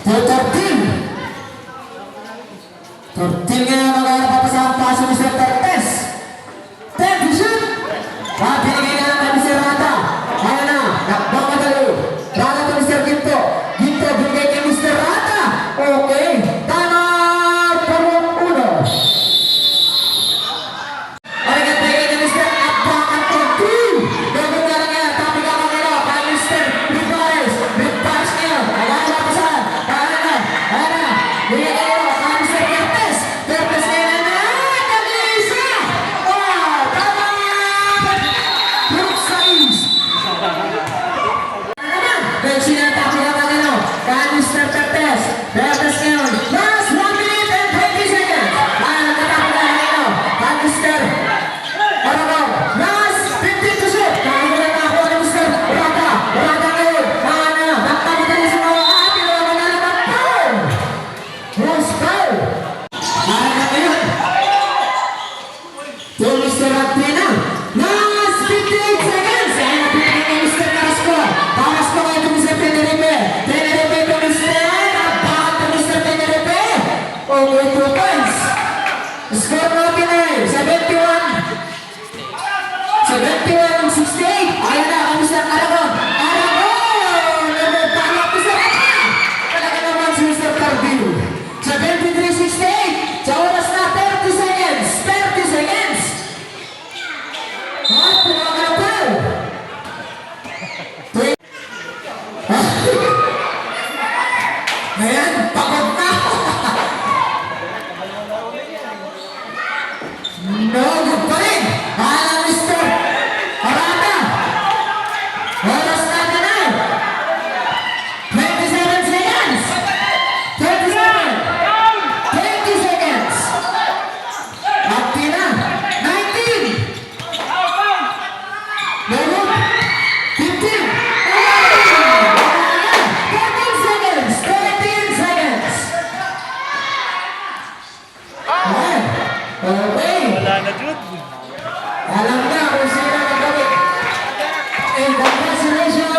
13. 13 nga magkakapapas ang paso ni Sir Cortez. 10 to shoot. Binigay na lang kay Mr. Rata. Ayan na, nakbang madalo. Rata to Mr. Ginto. Ginto binigay kay Mr. Rata. Okay, tama parang uno. Arigat binigay kay Mr. Abrakan to 2. Gagawin na lang yan. Tapi ka mga kay Mr. Rivares. Rivares ngayon. Ayan na pasahan. Ayan na. Ayan na. Binigay kayo kay Mr. Cortez. Cortez ngayon na. Tag-isa. Wow, tama. Brooke Saiz. Kaya sinatake naman ano, kay Mr. Cortez. Cortez ngayon. Last 1 minute and 20 seconds. Nagkatake na lang ano, kay Mr. Aragao. Last 15 to shoot. Nakakita na ako ni Mr. Rata. Rata ngayon. Nakakita na sa mga atin. Wala na lang ang foul. Who's foul? Nakakita ngayon. To Mr. Ratina. Last 58 seconds. Ay, napinigay kay Mr. Carrasco. Carrasco ngayon to Mr. Tenerife. Tenerife to Mr. Abakan to Mr. Tenerife. Okay, 2 points. Score natin ay 71-68. Ayan na, kami Mr. Aragon. Aragon! Nagpalak ko sa kanya. Talaga naman si Mr. Carville. 73-68. Sa oras na 30 seconds. 30 seconds. At pumagal pa. Ngayon, pagod na. No, good pa rin. Alam, Mr. Arata. Oras natin na. 27 seconds. 37. 20 seconds. At na. 19. No good. 15. 13 seconds. 13 seconds. Okay. Okay. Wala na, Jude. Alam na kung sino ang gawin. And congratulations